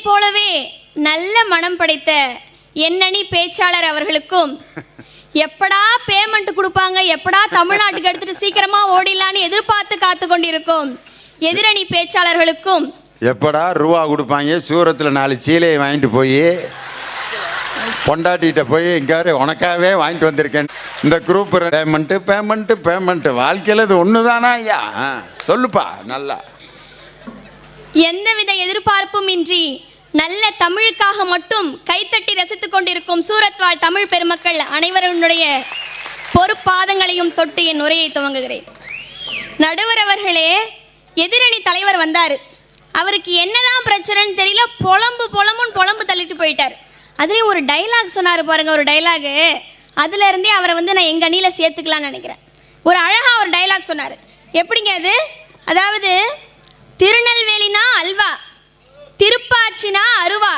போலவே நல்ல மனம் படைத்த எண்ணணி பேச்சாளர் அவர்களுக்கும் எப்படா பேமெண்ட் கொடுப்பாங்க, எப்படா தமிழ்நாட்டுக்கு எடுத்துட்டு சீக்கிரமா ஓடிடலான்னு எதிர்பார்த்து காத்து கொண்டிருக்கும் எதிரணி பேச்சாளர்களுக்கும் எப்படா ரூபா கொடுப்பாங்க, சூரத்தில் 4 சீலையை வாங்கிட்டு போய் பொண்டாட்டிகிட்ட போய் எங்காரு உனக்காகவே வாங்கிட்டு வந்திருக்கேன். இந்த குரூப் பேமெண்ட்டு வாழ்க்கையில் இது ஒன்று தானா ஐயா? சொல்லுப்பா. நல்லா எந்தவித எதிர்பார்ப்பும் இன்றி நல்ல தமிழுக்காக மட்டும் கைத்தட்டி ரசித்துக் கொண்டிருக்கும் சூரத் வாழ் தமிழ் பெருமக்கள் அனைவருடைய பொறுப்பாதங்களையும் தொட்டு என் உரையை துவங்குகிறேன். நடுவர் அவர்களே, எதிரணி தலைவர் வந்தார். அவருக்கு என்னதான் பிரச்சனைன்னு தெரியல, புலம்பு தள்ளிட்டு போயிட்டார். அதுலேயும் ஒரு டைலாக் சொன்னார் பாருங்க, ஒரு டைலாகு. அதுல இருந்தே அவரை நான் எங்க அணியில சேர்த்துக்கலாம்னு நினைக்கிறேன். ஒரு அழகா ஒரு டைலாக் சொன்னார். எப்படிங்க அது? அதாவது, திருநெல்வேலினா அல்வா, திருப்பாச்சினா அருவா,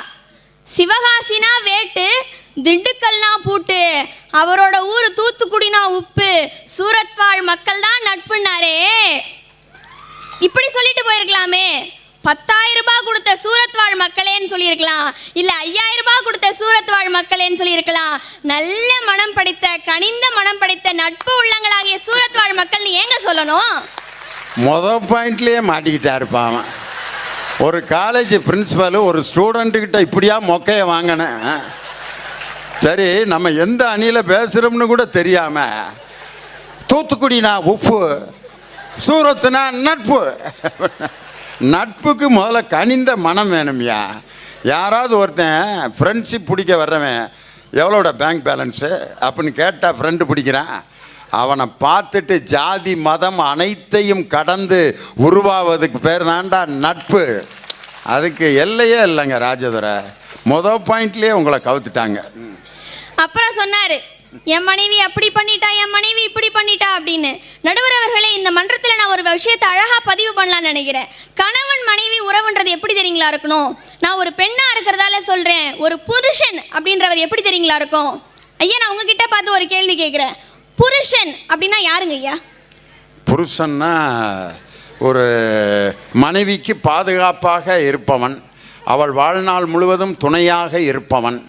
சிவகாசினா வேட்டு, திண்டுக்கல்னா பூட்டு, அவரோட ஊர் தூத்துக்குடினா உப்பு, சூரத் வாழ் மக்கள் தான் நட்புன்னாரே. இப்படி சொல்லிட்டு போயிருக்கலாமே. 10,000 ரூபாய் கொடுத்த சூரத் வாழ் மக்களேன்னு சொல்லியிருக்கலாம், இல்ல 5,000 ரூபாய் கொடுத்த சூரத் வாழ் மக்களேன்னு சொல்லியிருக்கலாம். நல்ல மனம் படைத்த, கனிந்த மனம் படைத்த நட்பு உள்ளங்களாகிய சூரத் வாழ் மக்கள்னு ஏங்க சொல்லணும்? மொதல் பாயிண்ட்லேயே மாட்டிக்கிட்டாருப்பா அவன். ஒரு காலேஜ் பிரின்சிபல் ஒரு ஸ்டூடெண்ட்டுக்கிட்ட இப்படியா மொக்கையை வாங்கினேன். சரி, நம்ம எந்த அணியில் பேசுகிறோம்னு கூட தெரியாமல் தூத்துக்குடினா உப்பு, சூரத்துனா நட்பு. நட்புக்கு முதல்ல கனிந்த மனம் வேணும்யா. யாராவது ஒருத்தன் ஃப்ரெண்ட்ஷிப் பிடிக்க வர்றவன் எவ்வளோட பேங்க் பேலன்ஸு அப்படின்னு கேட்டால் ஃப்ரெண்டு பிடிக்கிறான். அவனை பார்த்துட்டு ஜாதி மதம் அனைத்தையும் கடந்து உருவாவதுக்கு பேர் தான்டா நட்பு. அதுக்கு எல்லையே இல்லைங்க ராஜதுரை. மொதல் பாயிண்ட்லேயே உங்களை கவுத்துட்டாங்க. அப்புறம் சொன்னார், என் மனைவி அப்படி பண்ணிட்டா, என் மனைவி இப்படி பண்ணிட்டா அப்படின்னு. நடுவர் அவர்களே, இந்த மன்றத்தில் நான் ஒரு விஷயத்தை அழகாக பதிவு பண்ணலான்னு நினைக்கிறேன். கணவன் மனைவி உறவுன்றது எப்படி தெரியுங்களா இருக்கணும்? நான் ஒரு பெண்ணாக இருக்கிறதால சொல்கிறேன். ஒரு புருஷன் அப்படின்றவர் எப்படி தெரியுங்களா இருக்கும்? ஐயா, நான் உங்ககிட்ட பார்த்து ஒரு கேள்வி கேட்குறேன். புருஷன் அப்படின்னா யாருங்க ஐயா? புருஷன்னா ஒரு மனைவிக்கு பாதுகாப்பாக இருப்பவன், அவள் வாழ்நாள் முழுவதும் துணையாக இருப்பவன்,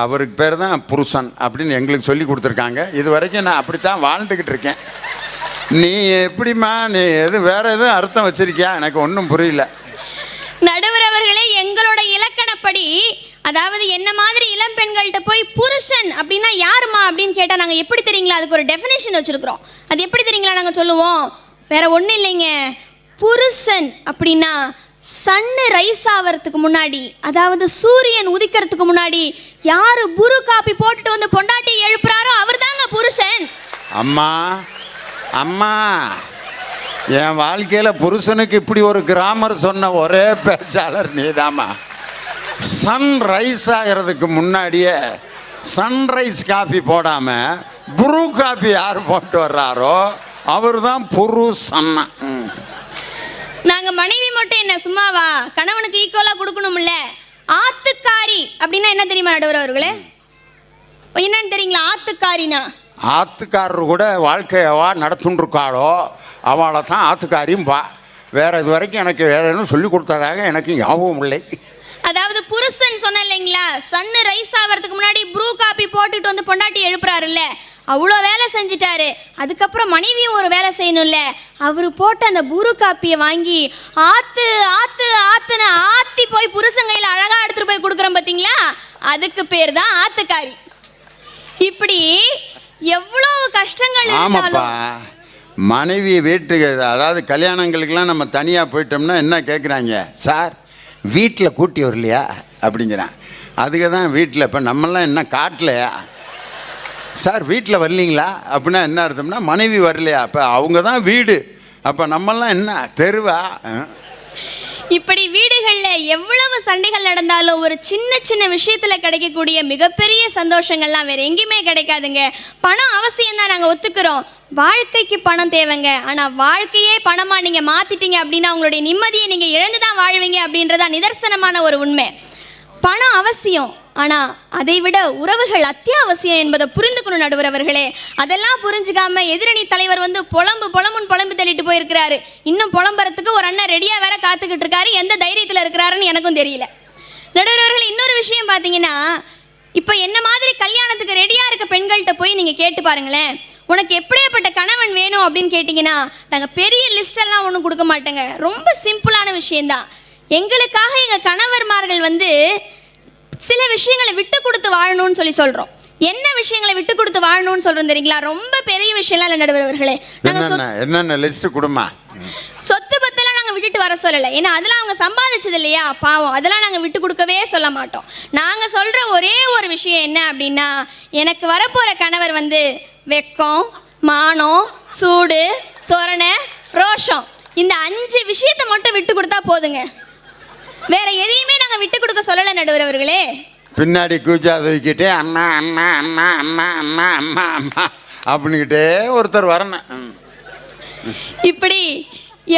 அவருக்கு பேர் தான் புருஷன் அப்படின்னு எங்களுக்கு சொல்லி கொடுத்துருக்காங்க. இது வரைக்கும் நான் அப்படித்தான் வாழ்ந்துக்கிட்டு இருக்கேன். நீ எப்படிம்மா, நீ வேறு எதுவும் அர்த்தம் வச்சிருக்கியா? எனக்கு ஒன்றும் புரியல. நடுவர் அவர்களே, எங்களோட இலக்கணப்படி, அதாவது என்ன மாதிரி இளம் பெண்கள்கிட்ட போய் புருஷன் அப்படின்னா யாருமா அப்படின்னு கேட்டால் நாங்கள் எப்படி தெரியுங்களா அதுக்கு ஒரு டெஃபினேஷன் வச்சுருக்குறோம். அது எப்படி தெரியுங்களா நாங்கள் சொல்லுவோம்? வேற ஒன்றும் இல்லைங்க. புருஷன் அப்படின்னா சன்னு ரைஸ் ஆகிறதுக்கு முன்னாடி, அதாவது சூரியன் உதிக்கிறதுக்கு முன்னாடி யாரு புரு காப்பி போட்டுட்டு வந்து பொண்டாட்டி எழுப்புறாரோ அவர் தாங்க புருஷன். அம்மா அம்மா, என் வாழ்க்கையில் புருஷனுக்கு இப்படி ஒரு கிராமர் சொன்ன ஒரே பேச்சாளர் நீதாம்மா. சன்ரைஸ் ஆகிறதுக்கு முன்னாடியே சன்ரைஸ் காஃபி போடாமல் புரு காஃபி யார் போட்டு வர்றாரோ அவர் தான் புருஷன். நாங்க மனைவி மட்டும் என்ன சும்மாவா, கணவனுக்கு ஈக்குவலா கொடுக்கணும்ல. ஆத்துக்காரி அப்படின்னா என்ன தெரியுமா நடுவர் அவர்களே? என்னன்னு தெரியுங்களா ஆத்துக்காரினா? ஆத்துக்காரர் கூட வாழ்க்கையவா நடத்துன்ருக்காளோ அவளை தான் ஆத்துக்காரியும் பா. வேற இது வரைக்கும் எனக்கு வேற எதுவும் சொல்லி கொடுத்ததாக எனக்கு ஞாபகம் இல்லை. அதாவது புருஷன் சொன்ன இல்லைங்களா, சன்னு ரைஸ் ஆகிறதுக்கு முன்னாடி ப்ரூ காப்பி போட்டுட்டு வந்து பொண்டாட்டி எழுப்புறாருல்ல, அவ்வளோ வேலை செஞ்சிட்டாரு. அதுக்கப்புறம் மனைவியும் ஒரு வேலை செய்யணும்ல. அவர் போட்ட அந்த புரு காப்பியை வாங்கி ஆத்து ஆத்து ஆத்துன்னு ஆத்தி போய் புருஷங்கையில் அழகாக எடுத்துகிட்டு போய் கொடுக்குறோம் பார்த்தீங்களா, அதுக்கு பேர் தான் ஆத்துக்காரி. இப்படி எவ்வளோ கஷ்டங்கள் இருந்தாலும் மனைவி வீட்டுக்கு, அதாவது கல்யாணங்களுக்கெல்லாம் நம்ம தனியாக போயிட்டோம்னா என்ன கேட்குறாங்க, சார் வீட்டில் கூட்டி வரலையா அப்படிங்கிறான். அதுக்கு தான் வீட்டில் இப்போ நம்மளாம் என்ன காட்டலையா சார், வீட்டில் வரலீங்களா அப்படின்னா என்ன அர்த்தம்னா மனைவி வரலையா, அப்போ அவங்க தான் வீடு, அப்போ நம்மளாம் என்ன தெருவா? இப்படி வீடுகளில் எவ்வளவு சண்டைகள் நடந்தாலும் ஒரு சின்ன சின்ன விஷயத்தில் கிடைக்கக்கூடிய மிகப்பெரிய சந்தோஷங்கள்லாம் வேறு எங்கேயுமே கிடைக்காதுங்க. பணம் அவசியம் தான், நாங்கள் ஒத்துக்கிறோம். வாழ்க்கைக்கு பணம் தேவைங்க. ஆனால் வாழ்க்கையே பணமாக நீங்கள் மாற்றிட்டீங்க அப்படின்னா உங்களுடைய நிம்மதியை நீங்கள் இழந்து தான் வாழ்வீங்க அப்படின்றதான் நிதர்சனமான ஒரு உண்மை. பணம் அவசியம், ஆனால் அதை விட உறவுகள் அத்தியாவசியம் என்பதை புரிந்துக்கணும் நடுவர் அவர்களே. அதெல்லாம் புரிஞ்சுக்காம எதிரணி தலைவர் வந்து புலம்பு தள்ளிட்டு போயிருக்கிறாரு. இன்னும் புலம்புறதுக்கு ஒரு அண்ணன் ரெடியாக வேற காத்துக்கிட்டு இருக்காரு. எந்த தைரியத்தில் இருக்கிறாருன்னு எனக்கும் தெரியல. நடுவர்களே, இன்னொரு விஷயம் பார்த்தீங்கன்னா, இப்போ என்ன மாதிரி கல்யாணத்துக்கு ரெடியாக இருக்க பெண்கள்கிட்ட போய் நீங்கள் கேட்டு பாருங்களேன், உனக்கு எப்படியாப்பட்ட கணவன் வேணும் அப்படின்னு கேட்டிங்கன்னா, நாங்கள் பெரிய லிஸ்டெல்லாம் ஒன்றும் கொடுக்க மாட்டேங்க. ரொம்ப சிம்பிளான விஷயந்தான். எங்களுக்காக எங்கள் கணவர்மார்கள் வந்து சில விஷயங்களை விட்டு கொடுத்து வாழணும்னு சொல்கிறோம். என்ன விஷயங்களை விட்டு கொடுத்து வாழணும்னு சொல்றோம் தெரியுங்களா? ரொம்ப பெரிய விஷயம்லாம் இல்லை நடுவர் அவர்களே. என்னென்ன லிஸ்ட் கொடுமா? சொத்து பத்தெல்லாம் நாங்கள் விட்டுட்டு வர சொல்லலை. ஏன்னா அதெல்லாம் அவங்க சம்பாதிச்சது இல்லையா, பாவம். அதெல்லாம் நாங்கள் விட்டு கொடுக்கவே சொல்ல மாட்டோம். நாங்கள் சொல்கிற ஒரே ஒரு விஷயம் என்ன அப்படின்னா, எனக்கு வரப்போகிற கணவர் வந்து வெக்கம், மானம், சூடு, சொரணை, ரோஷம், இந்த 5 விஷயத்தை மட்டும் விட்டு கொடுத்தா போதுங்க. வேற எதையுமே நாங்கள் விட்டு கொடுக்க சொல்லலை நடுவர் அவர்களே. பின்னாடி கூச்சா தூக்கிட்டே அம்மா அம்மா அம்மா அம்மா அம்மா அம்மா அம்மா அப்படின்கிட்டே ஒருத்தர் வரணும். இப்படி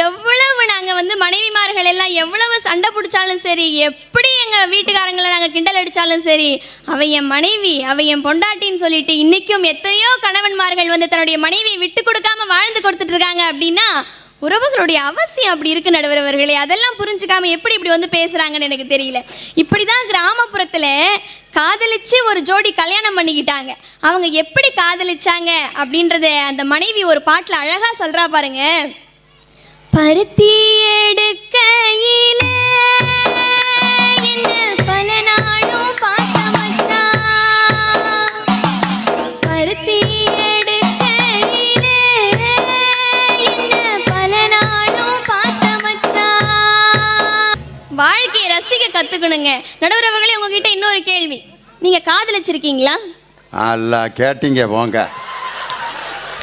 எவ்வளவு நாங்கள் வந்து மனைவிமார்கள் எல்லாம் எவ்வளவு சண்டை பிடிச்சாலும் சரி, எப்படி எங்கள் வீட்டுக்காரங்களை நாங்கள் கிண்டல் அடித்தாலும் சரி, அவ என் மனைவி, அவ என் பொண்டாட்டின்னு சொல்லிட்டு இன்றைக்கும் எத்தனையோ கணவன்மார்கள் வந்து தன்னுடைய மனைவியை விட்டு கொடுக்காம வாழ்ந்து கொடுத்துட்டு இருக்காங்க. அப்படின்னா உறவுகளுடைய அவசியம் அப்படி இருக்கு நடுவர் அவர்களே. அதெல்லாம் புரிஞ்சுக்காம எப்படி இப்படி வந்து பேசுகிறாங்கன்னு எனக்கு தெரியல. இப்படி தான் கிராமப்புறத்தில் காதலிச்சு ஒரு ஜோடி கல்யாணம் பண்ணிக்கிட்டாங்க. அவங்க எப்படி காதலிச்சாங்க அப்படின்றத அந்த மனைவி ஒரு பாட்டில் அழகாக சொல்கிறா பாருங்க. பருத்தி எடுக்கையில என்ன பல நாளும் பார்த்த மச்சான், பருத்தி எடுக்கையில என்ன பல நாளும் பார்த்த மச்சான். வாழ்க்கையை ரசிக்க கற்றுக்கணுங்க. நடுவர் அவர்களே, உங்ககிட்ட இன்னொரு கேள்வி. நீங்கள் காதலிச்சிருக்கீங்களா? அல்ல கேட்டீங்க போங்க.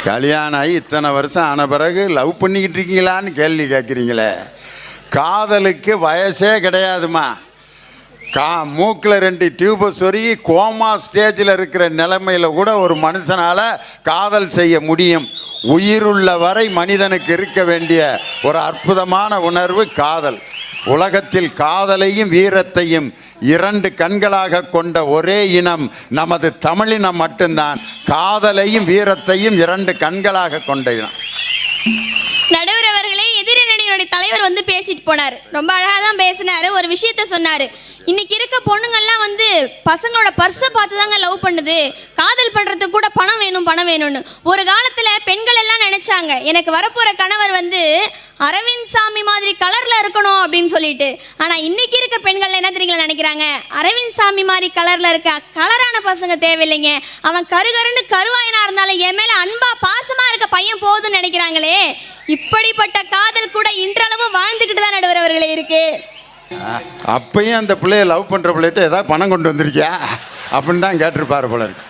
கல்யாணம் ஆகி இத்தனை வருஷம் ஆன பிறகு லவ் பண்ணிக்கிட்டு இருக்கீங்களான்னு கேள்வி கேட்குறீங்களே. காதலுக்கு வயசே கிடையாதுமா. மூக்கில் 2 டியூபை சொருகி கோமா ஸ்டேஜில் இருக்கிற நிலைமையில் கூட ஒரு மனுஷனால் காதல் செய்ய முடியும். உயிருள்ள வரை மனிதனுக்கு இருக்க வேண்டிய ஒரு அற்புதமான உணர்வு காதல். உலகத்தில் காதலையும் வீரத்தையும் 2 கண்களாக கொண்ட ஒரே இனம் நமது தமிழினம் மட்டும்தான். காதலையும் வீரத்தையும் 2 கண்களாக கொண்ட இனம். நடுவர் அவர்களே, எதிரணியினுடைய தலைவர் வந்து பேசிட்டு போனார். ரொம்ப அழகாக தான் பேசினார். ஒரு விஷயத்த சொன்னார். இன்னைக்கு இருக்க பொண்ணுங்கள்லாம் வந்து பசங்களோட பர்ஸை பார்த்து தாங்க லவ் பண்ணுது. காதல் பண்ணுறதுக்கு கூட பணம் வேணும் பணம் வேணும்னு. ஒரு காலத்தில் பெண்கள் எல்லாம் நினச்சாங்க, எனக்கு வரப்போகிற கணவர் வந்து அரவிந்த் சாமி மாதிரி கலரில் இருக்கணும் அப்படின்னு சொல்லிட்டு. ஆனால் இன்னைக்கு இருக்க பெண்கள் என்ன தெரியுங்களா நினைக்கிறாங்க? அரவிந்த் சாமி மாதிரி கலரில் இருக்க கலரான பசங்க தேவையில்லைங்க, அவன் கருகருன்னு கருவாயனா இருந்தாலும் என் மேலே அன்பா பாசமாக இருக்க பையன் போதுன்னு நினைக்கிறாங்களே. இப்படிப்பட்ட காதல் கூட இன்றளவும் வாழ்ந்துக்கிட்டு தான் நடுவர் அவர்களே இருக்கு. அப்பையும் அந்த பிள்ளைய லவ் பண்ணுற பிள்ளைகிட்ட ஏதாவது பணம் கொண்டு வந்திருக்கியா அப்படின்னு தான் கேட்டிருப்பார் போல இருக்கு.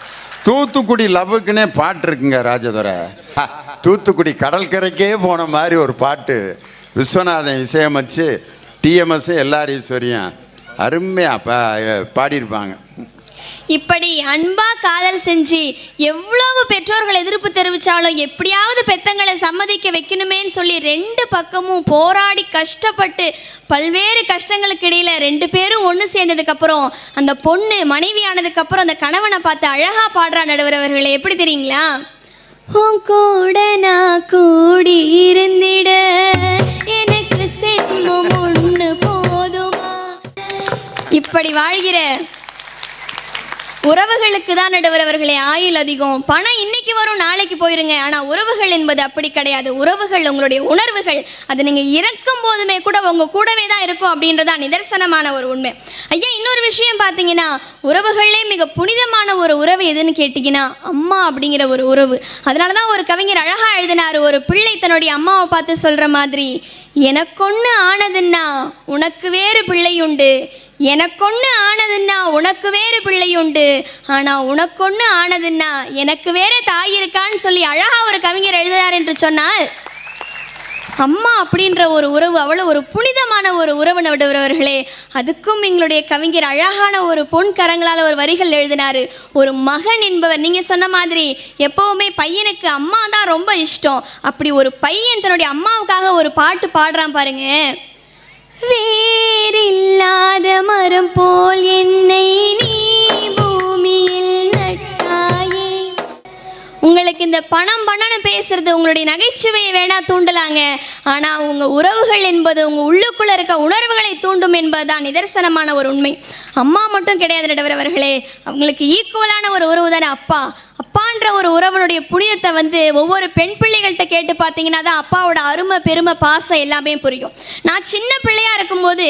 தூத்துக்குடி லவ்வுக்குன்னே பாட்டு இருக்குங்க ராஜதுரை. தூத்துக்குடி கடற்கரைக்கே போன மாதிரி ஒரு பாட்டு விஸ்வநாதன் இசையமைச்சு டிஎம்எஸ் எல்லார் ஈஸ்வரியும் அருமையாக பாடியிருப்பாங்க. இப்படி அன்பா காதல் செஞ்சு எவ்வளவு பெற்றோர்கள் எதிர்ப்பு தெரிவித்தாலும் எப்படியாவது பெத்தங்களை சம்மதிக்க வைக்கணுமேன்னு சொல்லி 2 பக்கமும் போராடி கஷ்டப்பட்டு பல்வேறு கஷ்டங்களுக்கு இடையில 2 பேரும் ஒன்று சேர்ந்ததுக்கப்புறம் அந்த பொண்ணு மனைவி ஆனதுக்கப்புறம் அந்த கணவனை பார்த்து அழகா பாடுறா நடுவர் அவர்களே. எப்படி தெரியுங்களா? உன் கூட நான் கூடி இருந்திட எனக்கு சென்மம் ஒன்று போதுமா. இப்படி வாழ்கிற உறவுகளுக்கு தான் நடுவர் அவர்களே ஆயுள் அதிகம். பணம் இன்னைக்கு வரும் நாளைக்கு போயிருங்க. ஆனால் உறவுகள் என்பது அப்படி கிடையாது. உறவுகள் உங்களுடைய உணர்வுகள், அது நீங்கள் இறக்கும் போதுமே கூட உங்கள் கூடவே தான் இருக்கும் அப்படின்றதான் நிதர்சனமான ஒரு உண்மை. ஐயா, இன்னொரு விஷயம் பார்த்தீங்கன்னா, உறவுகளே மிக புனிதமான ஒரு உறவு எதுன்னு கேட்டிங்கன்னா அம்மா அப்படிங்கிற ஒரு உறவு. அதனால தான் ஒரு கவிஞர் அழகாக எழுதினார். ஒரு பிள்ளை தன்னுடைய அம்மாவை பார்த்து சொல்கிற மாதிரி, எனக்கொன்று ஆனதுன்னா உனக்கு வேறு பிள்ளையுண்டு, எனக்கொன்று ஆனதுன்னா உனக்கு வேறு பிள்ளையுண்டு, ஆனால் உனக்கொன்று ஆனதுன்னா எனக்கு வேற தாய் இருக்கான்னு சொல்லி அழகா ஒரு கவிஞர் எழுதினார் என்று சொன்னால், அம்மா அப்படின்ற ஒரு உறவு அவ்வளோ ஒரு புனிதமான ஒரு உறவு நடுவர்களே. அதுக்கும் எங்களுடைய கவிஞர் அழகான ஒரு பொன் கரங்களால் ஒரு வரிகள் எழுதினார். ஒரு மகன் என்பவர் நீங்கள் சொன்ன மாதிரி எப்போவுமே பையனுக்கு அம்மா தான் ரொம்ப இஷ்டம். அப்படி ஒரு பையன் தன்னுடைய அம்மாவுக்காக ஒரு பாட்டு பாடுறான் பாருங்க. வேறில்லாத மரம் போல் என்னை நீ பூமியில் நட்டாயே. உங்களுக்கு இந்த பணம் பணம்னு பேசுறது உங்களுடைய நகைச்சுவையை வேணா தூண்டலாங்க. ஆனா உங்க உறவுகள் என்பது உங்க உள்ளுக்குள்ள இருக்க உணர்வுகளை தூண்டும் என்பதுதான் நிதர்சனமான ஒரு உண்மை. அம்மா மட்டும் கிடையாது நடுவர் அவர்களே, அவங்களுக்கு ஈக்குவலான ஒரு உறவு தானே அப்பா. அப்பான்ற ஒரு உறவனுடைய புனிதத்தை வந்து ஒவ்வொரு பெண் பிள்ளைகள்கிட்ட கேட்டு பார்த்தீங்கன்னா தான் அப்பாவோட அருமை பெருமை பாசம் எல்லாமே புரியும். நான் சின்ன பிள்ளையா இருக்கும்போது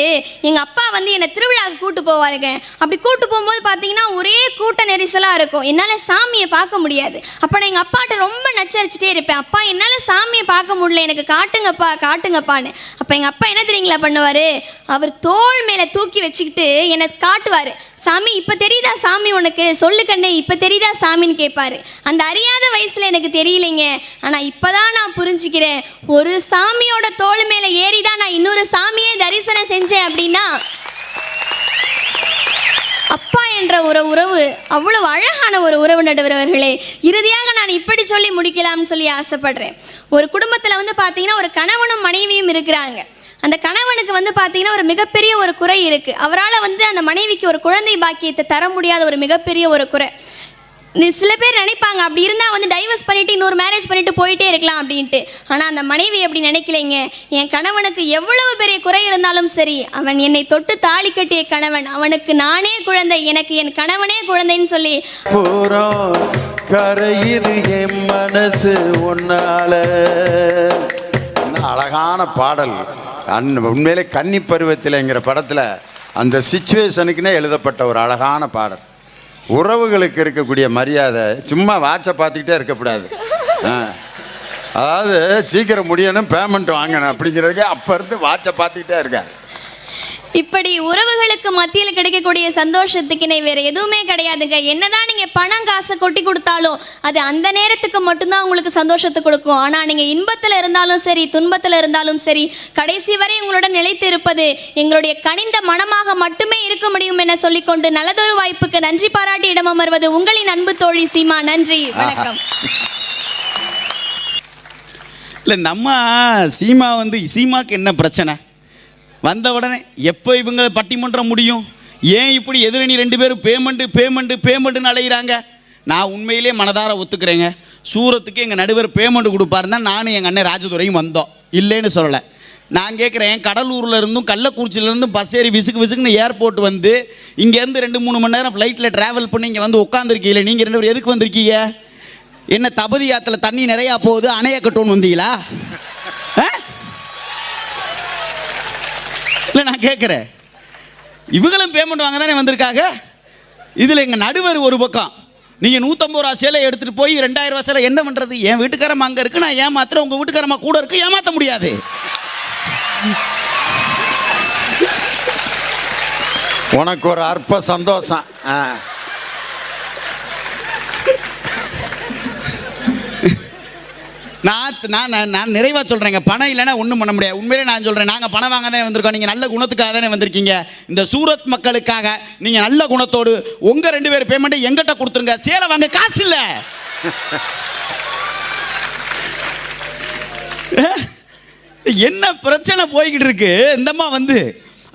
எங்கள் அப்பா வந்து என்னை திருவிழாவுக்கு கூட்டு போவாருங்க. அப்படி கூட்டு போகும்போது பார்த்தீங்கன்னா ஒரே கூட்ட நெரிசலாக இருக்கும். என்னால் சாமியை பார்க்க முடியாது. அப்போ நான் எங்கள் அப்பாட்ட ரொம்ப நச்சரிச்சுட்டே இருப்பேன், அப்பா என்னால் சாமியை பார்க்க முடியல, எனக்கு காட்டுங்கப்பா காட்டுங்கப்பான்னு. அப்போ எங்கள் அப்பா என்ன தெரியுங்களா பண்ணுவார், அவர் தோள் மேலே தூக்கி வச்சுக்கிட்டு என்னை காட்டுவார். சாமி இப்போ தெரியுதா சாமி உனக்கு, சொல்லு கண்ணே இப்போ தெரியுதா சாமின்னு கேட்பாரு. அந்த அறியாத வயசுல எனக்கு தெரியலைங்க. ஆனா இப்பதான் நான் புரிஞ்சுக்கிறேன், ஒரு சாமியோட தோள் மேல ஏறிதான் நான் இன்னொரு சாமியை தரிசனம் செஞ்சேன் அப்படின்னா அப்பா என்ற ஒரு உறவு அவ்வளவு அழகான ஒரு உறவு நடுவர்களே. இறுதியாக நான் இப்படி சொல்லி முடிக்கலாம்னு சொல்லி ஆசைப்படுறேன். ஒரு குடும்பத்தில் வந்து பார்த்தீங்கன்னா ஒரு கணவனும் மனைவியும் இருக்கிறாங்க. அந்த கணவனுக்கு வந்து பார்த்தீங்கன்னா ஒரு மிகப்பெரிய ஒரு குறை இருக்குது. அவரால் வந்து அந்த மனைவிக்கு ஒரு குழந்தை பாக்கியத்தை தர முடியாத ஒரு மிகப்பெரிய ஒரு குறை. சில பேர் நினைப்பாங்க அப்படி இருந்தால் வந்து டைவர்ஸ் பண்ணிவிட்டு இன்னொரு மேரேஜ் பண்ணிவிட்டு போயிட்டே இருக்கலாம் அப்படின்ட்டு. ஆனால் அந்த மனைவி அப்படி நினைக்கலைங்க. என் கணவனுக்கு எவ்வளவு பெரிய குறை இருந்தாலும் சரி, அவன் என்னை தொட்டு தாலி கட்டிய கணவன், அவனுக்கு நானே குழந்தை, எனக்கு என் கணவனே குழந்தைன்னு சொல்லி கரையில் என் மனசு ஒன்னால. அழகான பாடல். உண்மையிலே கன்னி பருவத்தில்ங்கிற படத்தில் அந்த சிச்சுவேஷனுக்குன்னே எழுதப்பட்ட ஒரு அழகான பாடல். உறவுகளுக்கு இருக்கக்கூடிய மரியாதை சும்மா வாட்சை பார்த்துக்கிட்டே இருக்கக்கூடாது. அதாவது சீக்கிரம் முடியணும், பேமெண்ட் வாங்கணும் அப்படிங்கிறதுக்கு அப்போ இருந்து வாட்சை பார்த்துக்கிட்டே இருக்கார். இப்படி உறவுகளுக்கு மத்தியில் கிடைக்கக்கூடிய சந்தோஷத்துக்கு இணை வேறு எதுவுமே கிடையாதுங்க. என்னதான் நீங்கள் பணம் காசை கொட்டி கொடுத்தாலும் அது அந்த நேரத்துக்கு மட்டும்தான் உங்களுக்கு சந்தோஷத்தை கொடுக்கும். ஆனால் நீங்கள் இன்பத்தில் இருந்தாலும் சரி துன்பத்தில் இருந்தாலும் சரி கடைசி வரை உங்களோட நிலைத்து இருப்பது எங்களுடைய கனிந்த மனமாக மட்டுமே இருக்க முடியும் என சொல்லிக்கொண்டு நல்லதொரு வாய்ப்புக்கு நன்றி பாராட்டி இடமமர்வது உங்களின் அன்பு தோழி சீமா. நன்றி, வணக்கம். இல்லை நம்ம சீமா வந்து சீமாக்கு என்ன பிரச்சனை வந்த உடனே எப்போ இவங்க பட்டிமன்றம் முடியும், ஏன் இப்படி எதிரணி ரெண்டு பேரும் பேமெண்ட்டுன்னு அலைகிறாங்க. நான் உண்மையிலே மனதார ஒத்துக்கிறேங்க. சூரத்துக்கு எங்கள் நடுவர் பேமெண்ட் கொடுப்பாருன்னு தான் நானும் எங்கள் அண்ணன் ராஜதுரையும் வந்தோம், இல்லைன்னு சொல்லலை. நான் கேட்குறேன், கடலூரில் இருந்தும் கள்ளக்குறிச்சியிலேருந்தும் பஸ் ஏறி விசுக்குன்னு ஏர்போர்ட் வந்து இங்கேருந்து 2-3 மணி நேரம் ஃப்ளைட்டில் ட்ராவல் பண்ணி இங்கே வந்து உட்காந்துருக்கீங்களே, நீங்கள் 2 பேர் எதுக்கு வந்திருக்கீங்க? என்ன தபதி ஆற்றுல தண்ணி நிறையா போகுது அணையை கட்டணும்னு வந்தீங்களா? இல்லை நான் கேட்குறேன், இவங்களும் பேமெண்ட் வாங்க தானே வந்திருக்காங்க. இதில் எங்கள் நடுவர் ஒரு பக்கம், நீங்கள் 150 ரூபா சேலை எடுத்துகிட்டு போய் 2000 ரூபா சேலை என்ன பண்ணுறது? என் வீட்டுக்காரம்மா அங்கே இருக்குது, நான் ஏமாத்துறேன், உங்கள் வீட்டுக்காரம்மா கூட இருக்குது, ஏமாற்ற முடியாது. உனக்கு ஒரு அற்ப சந்தோஷம். நான் நிறைவாக சொல்கிறேங்க, பணம் இல்லைன்னா ஒன்றும் பண்ண முடியாது. உண்மையிலே நான் சொல்கிறேன், நாங்கள் பணம் வாங்க தானே வந்திருக்கோம், நீங்கள் நல்ல குணத்துக்காக தானே வந்திருக்கீங்க. இந்த சூரத் மக்களுக்காக நீங்கள் நல்ல குணத்தோடு உங்கள் 2 பேர் பேமெண்ட்டை எங்கிட்ட கொடுத்துருங்க. சேலை வாங்க காசு இல்லை. என்ன பிரச்சனை போய்கிட்டு இருக்கு இந்தம்மா வந்து.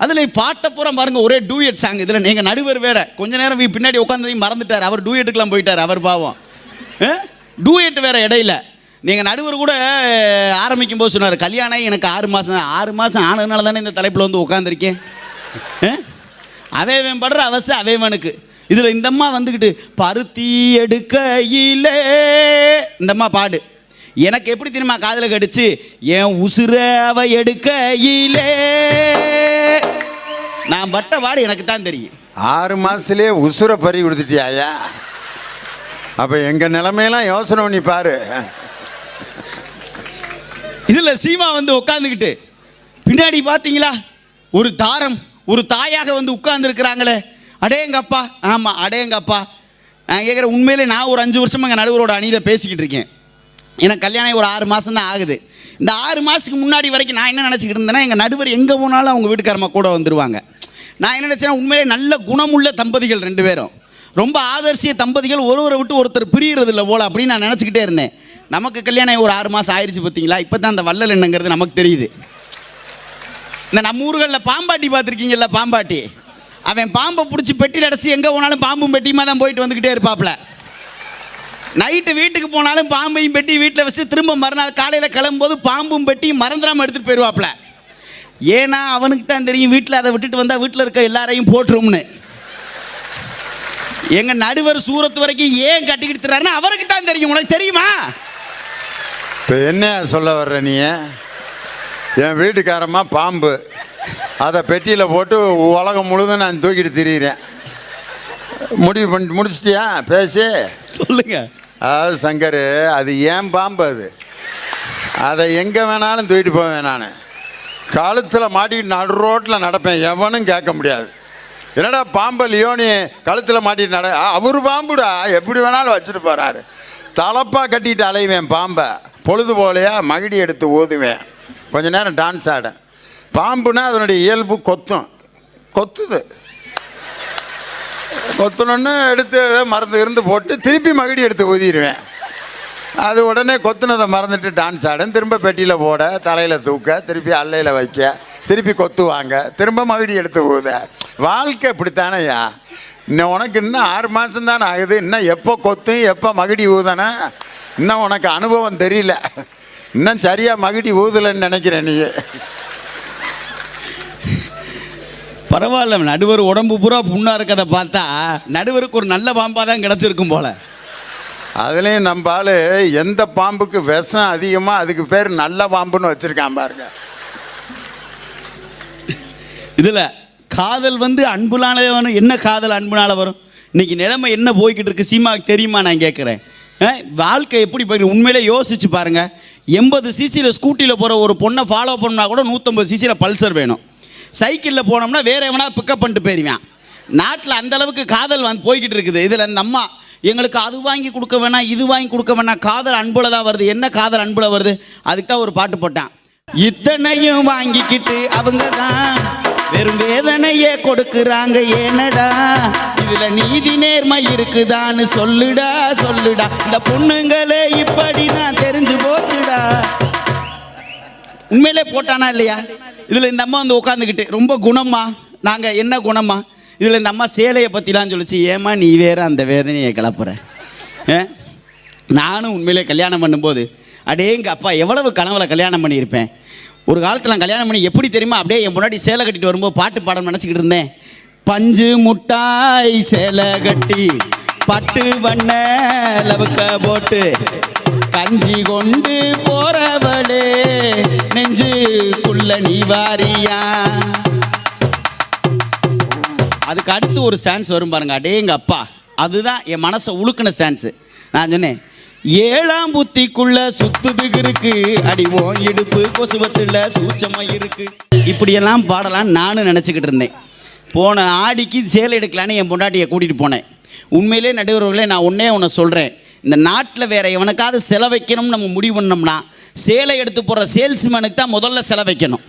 அதில் பாட்டை பூரா பாருங்க, ஒரே டூயட் சாங். இதில் நீங்கள் நடுவர் வேற கொஞ்ச நேரம் பின்னாடி உட்காந்ததையும் மறந்துட்டார். அவர் டூயட்டுக்கெலாம் போயிட்டார், அவர் பாவம். டூயட் வேற இடையில. நீங்கள் நடுவர் கூட ஆரம்பிக்கும் போது சொன்னார், கல்யாணம் எனக்கு 6 மாதம் 6 மாதம் ஆனதுனால தானே இந்த தலைப்பில் வந்து உட்காந்துருக்கேன். அவைவன் படுற அவஸ்தை அவைவனுக்கு. இதில் இந்தம்மா வந்துக்கிட்டு பருத்தி எடுக்கையிலே இந்தம்மா பாடு எனக்கு எப்படி தெரியுமா காதில் கடிச்சு, என் உசுர அவ எடுக்கையிலே. நான் பட்ட பாடு எனக்கு தான் தெரியும். 6 மாதத்துலேயே உசுரை பறி கொடுத்துட்டியாயா? அப்போ எங்கள் நிலைமையெல்லாம் யோசனை பண்ணி பாரு. இதில் சீமா வந்து உட்காந்துக்கிட்டு பின்னாடி பார்த்தீங்களா ஒரு தாரம், ஒரு தாயாக வந்து உட்கார்ந்துருக்கிறாங்களே, அடேங்கப்பா. ஆமாம் அடேங்கப்பா. நான் கேட்குறேன், உண்மையிலே நான் ஒரு 5 வருஷமாக எங்கள் நடுவரோட அணியில் பேசிக்கிட்டு இருக்கேன். எனக்கு கல்யாணம் ஒரு 6 மாதம் தான் ஆகுது. இந்த 6 மாதத்துக்கு முன்னாடி வரைக்கும் நான் என்ன நினச்சிக்கிட்டு இருந்தேன்னா, எங்கள் நடுவர் எங்கே போனாலும் அவங்க வீட்டுக்காரமா கூட வந்துடுவாங்க. நான் என்ன நினச்சேன்னா, உண்மையிலே நல்ல குணமுள்ள தம்பதிகள் 2 பேரும், ரொம்ப ஆதர்சிய தம்பதிகள், ஒருவரை விட்டு ஒருத்தர் பிரியறது இல்லை போல அப்படின்னு நான் நினச்சிக்கிட்டே இருந்தேன். நமக்கு கல்யாணம் ஒரு 6 மாதம் ஆயிடுச்சு பார்த்தீங்களா. இப்போ தான் அந்த வள்ளல் என்னங்கிறது நமக்கு தெரியுது. இந்த நம்ம ஊர்களில் பாம்பாட்டி பார்த்துருக்கீங்கல்ல, பாம்பாட்டி. அவன் பாம்பை பிடிச்சி பெட்டியில் அடைச்சி எங்கே போனாலும் பாம்பும் பெட்டியுமா தான் போயிட்டு வந்துக்கிட்டே இருப்பாப்புல. நைட்டு வீட்டுக்கு போனாலும் பாம்பையும் பெட்டி வீட்டில் வச்சு திரும்ப மறுநாள் காலையில் கிளம்பும்போது பாம்பும் பெட்டியும் மறந்துடாமல் எடுத்துகிட்டு போயிடுவாப்புல. ஏன்னா அவனுக்கு தான் தெரியும் வீட்டில் அதை விட்டுட்டு வந்தால் வீட்டில் இருக்க எல்லாரையும் போட்டுரும்னு. எங்கள் நடுவர் சூரத்து வரைக்கும் ஏன் கட்டிக்கிட்டு தர்றாருன்னு அவருக்கு தான் தெரியும். உனக்கு தெரியுமா? இப்போ என்ன சொல்ல வர்ற நீ? என் வீட்டுக்காரம்மா பாம்பு, அதை பெட்டியில் போட்டு உலகம் முழுதும் நான் தூக்கிட்டு திரியிறேன். முடிச்சிட்டியா பேசி? சொல்லுங்க. அதாவது சங்கர், அது ஏன் பாம்பு, அதை எங்கே வேணாலும் தூக்கிட்டு போவேன். நான் கழுத்தில் மாட்டிக்கிட்டு நடு ரோட்டில் நடப்பேன், எவனும் கேட்க முடியாது. என்னடா பாம்பை லியோனி கழுத்தில் மாட்டிட்டு அவர் பாம்புடா, எப்படி வேணாலும் வச்சுட்டு போகிறாரு. தலப்பாக கட்டிட்டு அலைவேன் பாம்பை. பொழுது போலையா மகிடி எடுத்து ஊதுவேன், கொஞ்ச நேரம் டான்ஸ் ஆட. பாம்புனா அதனுடைய இயல்பு கொத்துது. கொத்தணுன்னு எடுத்து மருந்து இருந்து போட்டு திருப்பி மகிடி எடுத்து ஊதிடுவேன். அது உடனே கொத்துனதை மறந்துட்டு டான்ஸ் ஆடும், திரும்ப பெட்டியில் போட, தலையில் தூக்க, திருப்பி அல்லையில் வைக்க, திருப்பி கொத்துவாங்க, திரும்ப மகிடி எடுத்து ஊத. வாழ்க்கை இப்படித்தானேயா? இன்னும் உனக்கு இன்னும் 6 மாதம் தானே ஆகுது. இன்னும் எப்போ கொத்தும் எப்போ மகிடி ஊதனா இன்னும் உனக்கு அனுபவம் தெரியல. இன்னும் சரியாக மகிடி ஊதலைன்னு நினைக்கிறேன் நீ. பரவாயில்ல, நடுவர் உடம்பு பூரா புண்ணாக இருக்கிறத பார்த்தா நடுவருக்கு ஒரு நல்ல பாம்பாக தான் கிடச்சிருக்கும் போல. அதுலேயும் நம்ம ஆள் எந்த பாம்புக்கு விஷம் அதிகமாக அதுக்கு பேர் நல்ல பாம்புன்னு வச்சுருக்கான் பாருங்க. இதில் காதல் வந்து அன்புனால வரும். என்ன காதல் அன்புனால வரும்? இன்னைக்கு நிலைமை என்ன போய்கிட்டு இருக்கு சீமாவுக்கு தெரியுமா? நான் கேட்குறேன். வாழ்க்கை எப்படி போய்ட்டு உண்மையிலே யோசிச்சு பாருங்கள். 80 சிசியில் ஸ்கூட்டியில் போகிற ஒரு பொண்ணை ஃபாலோ பண்ணால் கூட 150 சிசியில் பல்சர் வேணும். சைக்கிளில் போனோம்னா வேறு எவனா பிக்கப் பண்ணிட்டு போயிருவேன். நாட்டில் அந்தளவுக்கு காதல் போய்கிட்டு இருக்குது. இதில் இந்த அம்மா எங்களுக்கு அது வாங்கி கொடுக்க வேணாம், இது வாங்கி கொடுக்க வேணாம், காதல் அன்புல தான் வருது. என்ன காதல் அன்புல வருது? அதுக்கு தான் ஒரு பாட்டு போட்டான். இத்தனையும் வாங்கிக்கிட்டு அவங்க தான் வெறும் வேதனையே கொடுக்குறாங்க, ஏனடா இதுல நீதி நேர்மை இருக்குதான்னு சொல்லுடா. இந்த பொண்ணுங்களே இப்படி தான் தெரிஞ்சு போச்சுடா. உண்மையிலே போட்டானா இல்லையா? இதில் இந்த அம்மா உட்காந்துக்கிட்டு ரொம்ப குணமா, நாங்கள் என்ன குணமா? இதில் இந்த அம்மா சேலையை பற்றிலாம் சொல்லிச்சு. ஏமா நீ வேற அந்த வேதனையை கிளப்புற? நானும் உண்மையிலே கல்யாணம் பண்ணும்போது அடேங்க அப்பா எவ்வளவு கனவுல கல்யாணம் பண்ணியிருப்பேன். ஒரு காலத்தில் நான் கல்யாணம் பண்ணி எப்படி தெரியுமா, அப்படியே என் முன்னாடி சேலை கட்டிட்டு வரும்போது பாட்டு பாடம் நினச்சிக்கிட்டு இருந்தேன். பஞ்சு முட்டாய் சேலை கட்டி பட்டு வண்ண லவுக்க போட்டு கஞ்சி கொண்டு போறவளே நெஞ்சுக்குள்ள நீ வாரியா. அதுக்கு அடுத்து ஒரு ஸ்டான்ஸ் வரும் பாருங்க. அடேங்க அப்பா, அதுதான் என் மனசை உழுக்கின ஸ்டான்ஸு. நான் சொன்னேன், 7ஆம் புத்திக்குள்ள சுத்துதுக்கு இருக்கு, அடிவோம் இடுப்பு கொசுவத்தில் சூச்சமாக இருக்கு. இப்படியெல்லாம் பாடலாம் நானும் நினச்சிக்கிட்டு இருந்தேன். போன ஆடிக்கு சேலை எடுக்கலான்னு என் பொண்டாட்டியை கூட்டிகிட்டு போனேன். உண்மையிலே நடுவர்களே நான் ஒன்று சொல்கிறேன். இந்த நாட்டில் வேற எவனுக்காவது செலவைக்கணும்னு நம்ம முடிவு பண்ணோம்னா சேலை எடுத்து போகிற சேல்ஸ்மேனுக்கு தான் முதல்ல செலவைக்கணும்.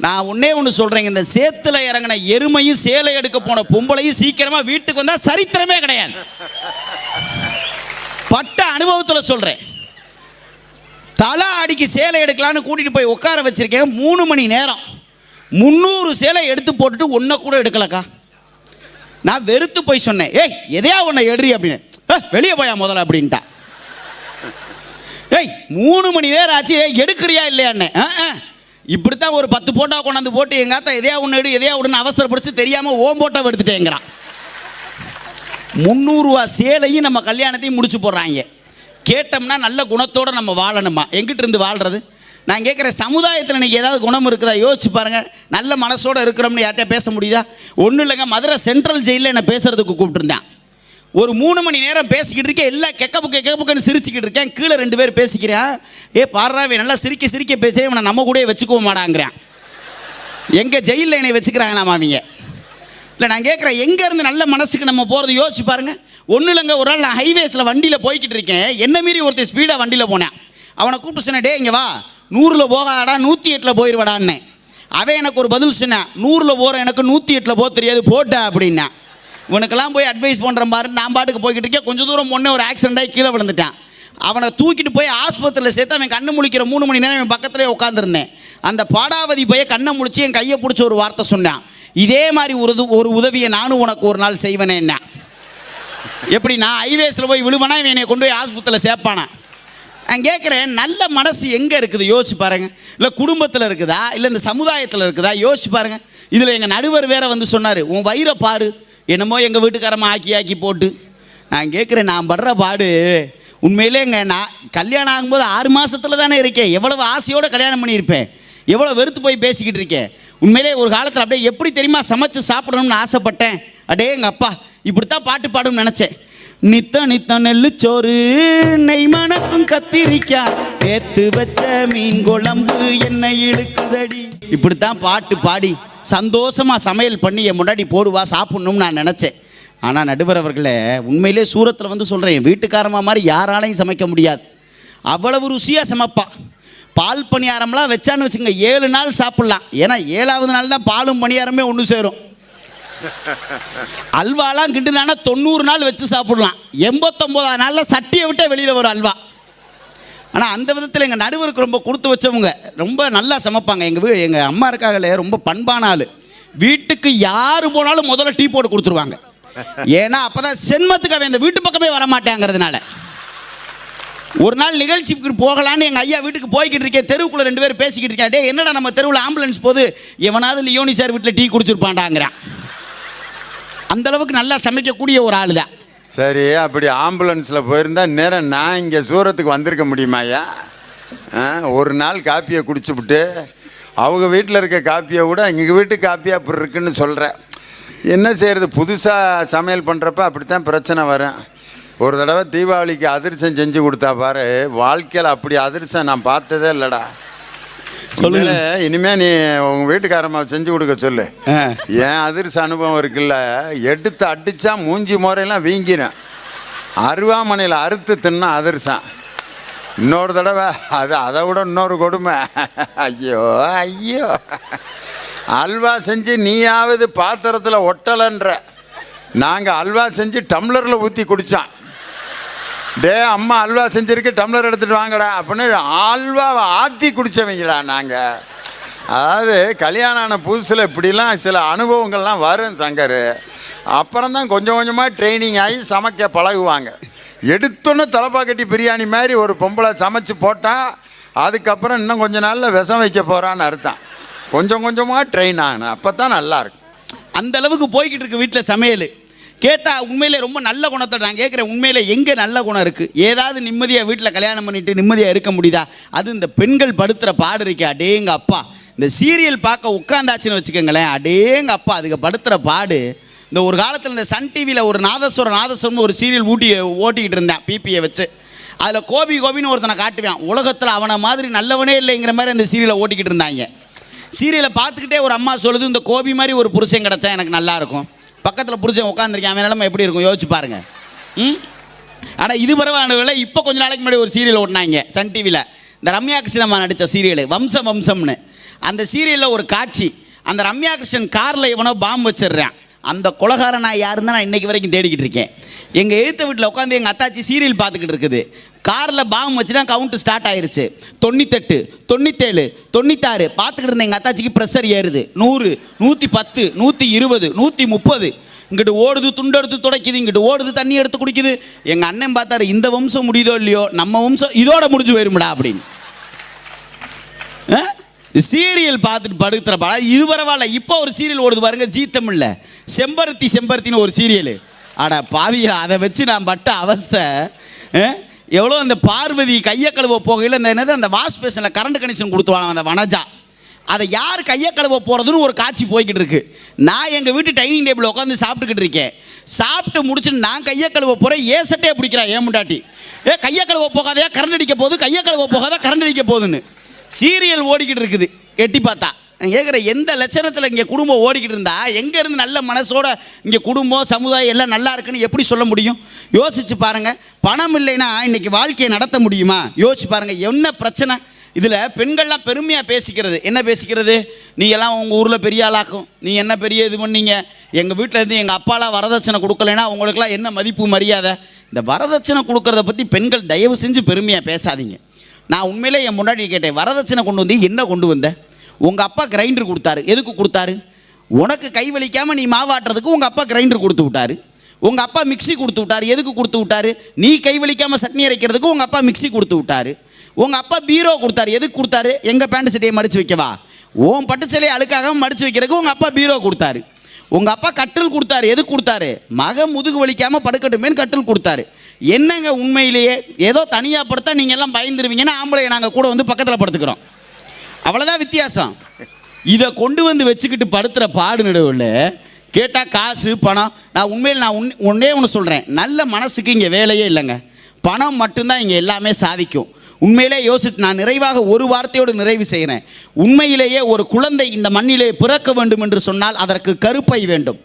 நான் ஒன்று சொல்கிறேங்க, இந்த சேத்துல இறங்கின எருமையும் சேலை எடுக்க போன பொம்பளையும் சீக்கிரமாக வீட்டுக்கு வந்தால் சரித்திரமே கிடையாது. பட்ட அனுபவத்தில் சொல்கிறேன். தலை அடிக்கு சேலை எடுக்கலான்னு கூட்டிகிட்டு போய் உட்கார வச்சுருக்கேன். 3 மணி நேரம் 300 சேலை எடுத்து போட்டுட்டு ஒன்றை கூட எடுக்கலக்கா. நான் வெறுத்து போய் சொன்னேன், ஏய் எதையா ஒன்றை எடுறி அப்படின்னு. வெளியே போயா முதல்ல அப்படின்ட்டா. ஏய் 3 மணி நேரம் ஆச்சு, எடுக்கிறியா இல்லையான்னு. இப்படித்தான் ஒரு 10 போட்டா கொண்டாந்து போட்டு எங்காத்தா எதையா ஒன்று எடு எதையா ஒன்று அவசரப்படுச்சு தெரியாமல் போட்டோ எடுத்துட்டேங்கிறான். 300 ரூபா சேலையும் நம்ம கல்யாணத்தையும் முடிச்சு போடுறாங்க. கேட்டோம்னா நல்ல குணத்தோடு நம்ம வாழணுமா? எங்கிட்ட இருந்து வாழ்கிறது? நான் கேட்குறேன், சமுதாயத்தில் இன்றைக்கி ஏதாவது குணம் இருக்குதா? யோசிச்சு பாருங்கள். நல்ல மனசோடு இருக்கிறோம்னு யார்கிட்ட பேச முடியுதா? ஒன்றும் இல்லைங்க, மதுரை சென்ட்ரல் ஜெயிலில் என்னை பேசுகிறதுக்கு கூப்பிட்டுருந்தேன். ஒரு 3 மணி நேரம் பேசிக்கிட்டு இருக்கேன். எல்லாம் கெக்கப்புக்குன்னு சிரிச்சுக்கிட்டு இருக்கேன். கீழே 2 பேர் பேசிக்கிறேன். பாடுறாவே நல்லா சிரிக்க பேசுகிறேன், இவனை நம்ம கூட வச்சுக்கவும் மாட்டாங்கிறேன். எங்கள் ஜெயிலில் என்னை வச்சுக்கிறாங்களாம் அவங்க. இல்லை நான் கேட்குறேன், எங்கேருந்து நல்ல மனசுக்கு நம்ம போகிறது யோசிச்சு பாருங்கள். ஒன்றும் இல்லைங்க, ஒரு நாள் நான் ஹைவேஸில் வண்டியில் போய்கிட்டு இருக்கேன். என்ன மீறி ஒருத்தர் ஸ்பீடாக வண்டியில் போனேன். அவனை கூப்பிட்டு சொன்னேன், டே இங்கே வா, 100ல் போகாடா 108ல் போயிடுவாடான்னு. அவன் எனக்கு ஒரு பதில் சொன்னான், 100ல் போகிற எனக்கு 108ல் போக தெரியாது போட்ட அப்படின்னா. இவனுக்கெல்லாம் போய் அட்வைஸ் பண்ணுற மாதிரி நான் பாட்டுக்கு போய்கிட்டு இருக்கேன். கொஞ்சம் தூரம் முன்னே ஒரு ஆக்சிடென்ட் ஆகி கீழே விழுந்துட்டான். அவனை தூக்கிட்டு போய் ஆஸ்பத்திரியில் சேர்த்து அவன் கண்ணு முழிக்கிற 3 மணி நேரம் என் பக்கத்துலேயே உட்காந்துருந்தேன். அந்த பாடாவதி போய் கண்ணை முழிச்சு என் கையை பிடிச்ச ஒரு வார்த்தை சொன்னான், இதே மாதிரி ஒரு உதவியை நானும் உனக்கு ஒரு நாள் செய்வேனே என்ன. எப்படி நான் ஹைவேஸில் போய் விழுவனா இவன் என்னை கொண்டு போய் ஆஸ்பத்திரியில் சேர்ப்பானா? நான் கேட்குறேன், நல்ல மனசு எங்கே இருக்குது யோசிச்சு பாருங்க. இல்லை குடும்பத்தில் இருக்குதா, இல்லை இந்த சமுதாயத்தில் இருக்குதா? யோசிச்சு பாருங்க. இதில் எங்கள் நடுவர் வேற வந்து சொன்னார், உன் வயிறை பாரு, என்னமோ எங்கள் வீட்டுக்காரமா ஆக்கி போட்டு. நான் கேட்குறேன், நான் படுற பாடு உண்மையிலேங்க. நான் கல்யாணம் ஆகும்போது 6 மாதத்தில் தானே இருக்கேன். எவ்வளவு ஆசையோடு கல்யாணம் பண்ணியிருப்பேன், எவ்வளோ வெறுத்து போய் பேசிக்கிட்டு இருக்கேன். உண்மையிலே ஒரு காலத்தில் அப்படியே எப்படி தெரியுமா சமைச்சு சாப்பிடணும்னு ஆசைப்பட்டேன். அடே எங்கள் அப்பா இப்படித்தான் பாட்டு பாடும்னு நினச்சேன். நித்த நெல்லுச்சோறு நெய் மணக்கும் கத்திரிக்கா, நேத்து வச்ச மீன் குழம்பு என்ன இழுக்குதடி. இப்படித்தான் பாட்டு பாடி சந்தோஷமா சமையல் பண்ணி என் முன்னாடி போடுவா, சாப்பிடணும்னு நான் நினச்சேன். ஆனால் நடுவர் அவர்களே, உண்மையிலே சூரத்தில் வந்து சொல்கிறேன், என் வீட்டுக்காரமா மாதிரி யாராலையும் சமைக்க முடியாது. அவ்வளவு ருசியாக சமைப்பா. பால் பணியாரம்லாம் வச்சான்னு வச்சுங்க 7 நாள் சாப்பிட்லாம். ஏன்னா 7ஆவது நாள் தான் பாலும் பணியாரமே ஒன்று சேரும். அல்வாலாம் கிண்டுனா 90 நாள் வச்சு சாப்பிடலாம். 89ஆவது நாளில் சட்டியை விட்டே வெளியில் வரும் அல்வா. ஆனால் அந்த விதத்தில் எங்கள் நடுவருக்கு ரொம்ப கொடுத்து வச்சவங்க, ரொம்ப நல்லா சமைப்பாங்க. எங்கள் அம்மா இருக்காங்களே, ரொம்ப பண்பான ஆள். வீட்டுக்கு யார் போனாலும் முதல்ல டீ போட்டு கொடுத்துருவாங்க. ஏன்னா அப்போ தான் சென்மத்துக்கு அவன் இந்த வீட்டு பக்கமே வரமாட்டேங்கிறதுனால. ஒரு நாள் நிகழ்ச்சிக்கு போகலான்னு எங்கள் ஐயா வீட்டுக்கு போய்கிட்டு இருக்கேன். தெருவுக்குள்ளே 2 பேர் பேசிக்கிட்டு இருக்கேன். டே என்னடா நம்ம தெருவில் ஆம்புலன்ஸ் போது, எவனாவது லியோனி சார் வீட்டில் டீ குடிச்சிருப்பான்டாங்கிறான். அந்த அளவுக்கு நல்லா சமைக்கக்கூடிய ஒரு ஆள் தான். சரி, அப்படி ஆம்புலன்ஸில் போயிருந்தா நேரம் நான் இங்கே சூரத்துக்கு வந்திருக்க முடியுமாயா? ஒரு நாள் காப்பியை குடிச்சுவிட்டு அவங்க வீட்டில் இருக்க காப்பியை கூட எங்கள் வீட்டு காப்பியாக அப்படி இருக்குன்னு சொல்கிறேன். என்ன செய்கிறது, புதுசாக சமையல் பண்ணுறப்ப அப்படித்தான் பிரச்சனை வரும். ஒரு தடவை தீபாவளிக்கு அதிரசம் செஞ்சு கொடுத்தா பாரு, வாழ்க்கையில் அப்படி அதிரசம் நான் பார்த்ததே இல்லைடா. சொல்லுங்க, இனிமே நீ உங்கள் வீட்டுக்காரம்மா செஞ்சு கொடுக்க சொல்லு. ஏன் அதிரச அனுபவம் இருக்குல்ல, எடுத்து அடித்தா மூஞ்சி முறையெல்லாம் வீங்கினேன். அருவாமனையில் அறுத்து தின்னா அதிரசம். இன்னொரு தடவை அதை விட இன்னொரு கொடுமை. ஐயோ அல்வா செஞ்சு நீயாவது பாத்திரத்தில் ஒட்டலைன்ற, நாங்கள் அல்வா செஞ்சு டம்ளரில் ஊற்றி குடித்தான். டே அம்மா அல்வா செஞ்சுருக்கு, டம்ளர் எடுத்துகிட்டு வாங்கடா அப்படின்னு அல்வாவை ஆற்றி குடித்தவங்களா நாங்கள். அதாவது கல்யாணம் ஆன புதுசில் இப்படிலாம் சில அனுபவங்கள்லாம் வரும் சங்கர். அப்புறம் தான் கொஞ்சம் கொஞ்சமாக ட்ரைனிங் ஆகி சமைக்க பழகுவாங்க. எடுத்தோன்னே தலைப்பாக்கட்டி பிரியாணி மாதிரி ஒரு பொம்பளை சமைச்சு போட்டால் அதுக்கப்புறம் இன்னும் கொஞ்ச நாளில் விஷம் வைக்க போகிறான்னு அர்த்தம். கொஞ்சம் கொஞ்சமாக ட்ரெயின் ஆகணும், அப்போ தான் நல்லாயிருக்கும். அந்த அளவுக்கு போய்கிட்டு இருக்கு வீட்டில் சமையல். கேட்டால் உண்மையிலே ரொம்ப நல்ல குணத்தை நான் கேட்குறேன். உண்மையிலே எங்கே நல்ல குணம் இருக்குது? ஏதாவது நிம்மதியாக வீட்டில் கல்யாணம் பண்ணிவிட்டு நிம்மதியாக இருக்க முடியுதா? அது இந்த பெண்கள் படுத்துகிற பாடு இருக்கே, அடேங்க அப்பா. இந்த சீரியல் பார்க்க உட்காந்தாச்சுன்னு வச்சுக்கோங்களேன், அடேங்க அப்பா அதுக்கு படுத்துகிற பாடு. இந்த ஒரு காலத்தில் இந்த சன் டிவியில் ஒரு நாதஸ்வரம்னு ஒரு சீரியல் ஓட்டிக்கிட்டு இருந்தேன் பிபியை வச்சு. அதில் கோபின்னு ஒருத்தனை காட்டுவேன். உலகத்தில் அவனை மாதிரி நல்லவனே இல்லைங்கிற மாதிரி அந்த சீரியலை ஓட்டிக்கிட்டு இருந்தாங்க. சீரியலை பார்த்துக்கிட்டே ஒரு அம்மா சொல்லுது, இந்த கோபி மாதிரி ஒரு புருஷன் கிடச்சா எனக்கு நல்லாயிருக்கும். பக்கத்தில் புருஷன் உட்காந்துருக்கேன், அவன் நிலமை எப்படி இருக்கும் யோசிச்சு பாருங்க. ஆனால் இது பரவாயில்ல. இப்போ கொஞ்ச நாளைக்கு முன்னாடி ஒரு சீரியல் ஓட்டினாங்க சன் டிவியில், இந்த ரம்யா கிருஷ்ணம்மா நடித்த சீரியல் வம்சம்னு. அந்த சீரியலில் ஒரு காட்சி, அந்த ரம்யா கிருஷ்ணன் காரில் எவனோ பாம்பு வச்சிடுறான். அந்த கொலகாரன் நான் யாருன்னு தான் நான் இன்றைக்கி வரைக்கும் தேடிக்கிட்டு இருக்கேன். எங்கள் எழுத்த வீட்டில் உட்காந்து எங்கள் அத்தாச்சி சீரியல் பார்த்துக்கிட்டு இருக்குது. காரில் பாம்பு வச்சுனா கவுண்ட்டு ஸ்டார்ட் ஆயிடுச்சு. 98, 97, 96 பார்த்துக்கிட்டு இருந்தேன். எங்கள் அத்தாச்சிக்கு ப்ரெஷர் ஏறுது. 100, 110, 120, 130. இங்கிட்டு ஓடுது, துண்டெடுத்து துடைக்குது, இங்கிட்டு ஓடுது, தண்ணி எடுத்து குடிக்குது. எங்கள் அண்ணன் பார்த்தாரு, இந்த வம்சம் முடியுதோ இல்லையோ, நம்ம வம்சம் இதோட முடிஞ்சு போயிருமுடா அப்படின்னு. சீரியல் பார்த்துட்டு படுத்துற பாடா இது பரவாயில்ல. இப்போ ஒரு சீரியல் ஓடுது பாருங்க, ஜீ தமிழ்ல செம்பருத்தின்னு ஒரு சீரியல். ஆடா பாவியா, அதை வச்சு நான் பட்ட அவஸ்தை எவ்வளோ. அந்த பார்வதி கையை கழுவ போகையில் அந்த என்னது அந்த வாஷ் பேஷனில் கரண்ட் கனெக்ஷன் கொடுத்துருவாங்க அந்த வனஜா. அதை யார் கையை கழுவ போகிறதுன்னு ஒரு காட்சி போய்கிட்டு இருக்கு. நான் எங்கள் வீட்டு டைனிங் டேபிள் உட்காந்து சாப்பிட்டுக்கிட்டு இருக்கேன். சாப்பிட்டு முடிச்சுட்டு நான் கையை கழுவ போகிறேன். சட்டையை பிடிக்கிறா ஏன் முண்டாட்டி, கையை கழுவ போகாதையா, கரண்ட் அடிக்க போகுது, கையை கழுவ போகாதா, கரண்ட் அடிக்க போகுதுன்னு சீரியல் ஓடிக்கிட்டு இருக்குது. எட்டி பார்த்தா நான் கேட்குற, எந்த லட்சணத்தில் இங்கே குடும்பம் ஓடிக்கிட்டு இருந்தா எங்கேருந்து நல்ல மனசோட இங்கே குடும்பம் சமுதாயம் எல்லாம் நல்லா இருக்குன்னு எப்படி சொல்ல முடியும்? யோசிச்சு பாருங்கள். பணம் இல்லைன்னா இன்றைக்கி வாழ்க்கையை நடத்த முடியுமா? யோசிச்சு பாருங்கள் என்ன பிரச்சனை. இதில் பெண்கள்லாம் பெருமையாக பேசிக்கிறது. என்ன பேசிக்கிறது? நீ எல்லாம் உங்கள் ஊரில் பெரிய ஆளாக்கும், நீ என்ன பெரிய இது பண்ணீங்க, எங்கள் வீட்டில் இருந்து எங்கள் அப்பாலாம் வரதட்சணை கொடுக்கலைன்னா உங்களுக்கெல்லாம் என்ன மதிப்பு மரியாதை. இந்த வரதட்சணை கொடுக்கறத பற்றி பெண்கள் தயவு செஞ்சு பெருமையாக பேசாதீங்க. நான் உண்மையிலே என் முன்னாடி கேட்டேன், வரதட்சணை கொண்டு வந்து என்ன கொண்டு வந்த? உங்கள் அப்பா கிரைண்டர் கொடுத்தாரு. எதுக்கு கொடுத்தாரு? உனக்கு கை வலிக்காமல் நீ மாவாட்டுறதுக்கு உங்கள் அப்பா கிரைண்டர் கொடுத்து விட்டாரு. உங்கள் அப்பா மிக்ஸி கொடுத்து விட்டாரு. எதுக்கு கொடுத்து விட்டாரு? நீ கை வலிக்காமல் சட்னி அரைக்கிறதுக்கு உங்கள் அப்பா மிக்ஸி கொடுத்து விட்டாரு. உங்கள் அப்பா பீரோ கொடுத்தாரு. எதுக்கு கொடுத்தாரு? எங்கள் பேண்ட் சட்டையை மடித்து வைக்கவா? ஓன் பட்டு சிலையை அழுக்காக மடித்து வைக்கிறதுக்கு உங்கள் அப்பா பீரோ கொடுத்தாரு. உங்கள் அப்பா கட்டில் கொடுத்தாரு. எதுக்கு கொடுத்தாரு? மகன் முதுகு வலிக்காமல் படுக்கட்டுமேன்னு கட்டில் கொடுத்தாரு. என்னங்க உண்மையிலேயே ஏதோ தனியாக படுத்தா நீங்கள் எல்லாம் பயந்துருவீங்கன்னா ஆம்பளை நாங்கள் கூட வந்து பக்கத்தில் படுத்துக்கிறோம். அவ்வளோதான் வித்தியாசம். இதை கொண்டு வந்து வச்சுக்கிட்டு படுத்துகிற பாடு நடுவில் கேட்டால் காசு பணம். நான் உண்மையில் ஒன்றே ஒன்று சொல்கிறேன், நல்ல மனசுக்கு இங்கே வேலையே இல்லைங்க. பணம் மட்டும்தான் இங்கே எல்லாமே சாதிக்கும். உண்மையிலே யோசித்து நான் நிறைவாக ஒரு வார்த்தையோடு நிறைவு செய்கிறேன். உண்மையிலேயே ஒரு குழந்தை இந்த மண்ணிலே பிறக்க வேண்டும் என்று சொன்னால் அதற்கு கருப்பை வேண்டும்.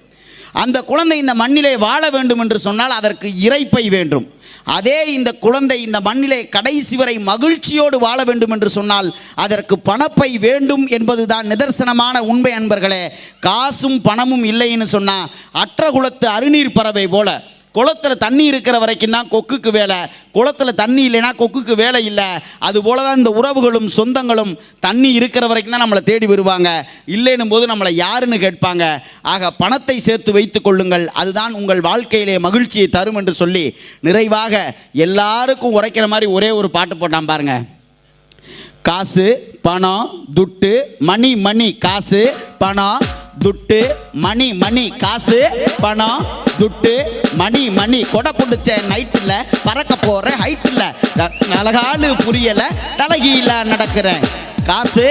அந்த குழந்தை இந்த மண்ணிலே வாழ வேண்டும் என்று சொன்னால் அதற்கு இறைப்பை வேண்டும். அதே இந்த குழந்தை இந்த மண்ணிலே கடைசி வரை மகிழ்ச்சியோடு வாழ வேண்டும் என்று சொன்னால் அதற்கு பணப்பை வேண்டும் என்பதுதான் நிதர்சனமான உண்மை. அன்பர்களே, காசும் பணமும் இல்லைன்னு சொன்னால் அற்ற குலத்து அருநீர் பறவை போல குளத்தில் தண்ணி இருக்கிற வரைக்கும் தான் கொக்குக்கு வேலை, குளத்தில் தண்ணி இல்லைன்னா கொக்குக்கு வேலை இல்லை. அதுபோல தான் இந்த உறவுகளும் சொந்தங்களும் தண்ணி இருக்கிற வரைக்கும் தான் நம்மளை தேடி வருவாங்க, இல்லைன்னும் போது நம்மளை யாருன்னு கேட்பாங்க. ஆக பணத்தை சேர்த்து வைத்து கொள்ளுங்கள், அதுதான் உங்கள் வாழ்க்கையிலே மகிழ்ச்சியை தரும் என்று சொல்லி நிறைவாக எல்லாருக்கும் உரைக்கிற மாதிரி ஒரே ஒரு பாட்டு போட்டான் பாருங்க. காசு பணம் துட்டு மணி மணி, காசு பணம் துட்டு மணி மணி, காசு பணம் துட்டு மணி மணி. கொடை பிடிச்ச நைட்டில் பறக்க போகிற ஹைட்டில் அழகாலு புரியலை தலைகீழ நடக்கிறேன். காசு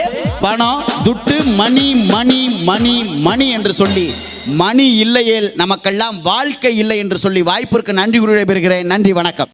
பணம் துட்டு மணி மணி மணி மணி என்று சொல்லி மணி இல்லையேல் நமக்கெல்லாம் வாழ்க்கை இல்லை என்று சொல்லி வாய்ப்பிற்கு நன்றி கூறி விடைபெறுகிறேன். நன்றி, வணக்கம்.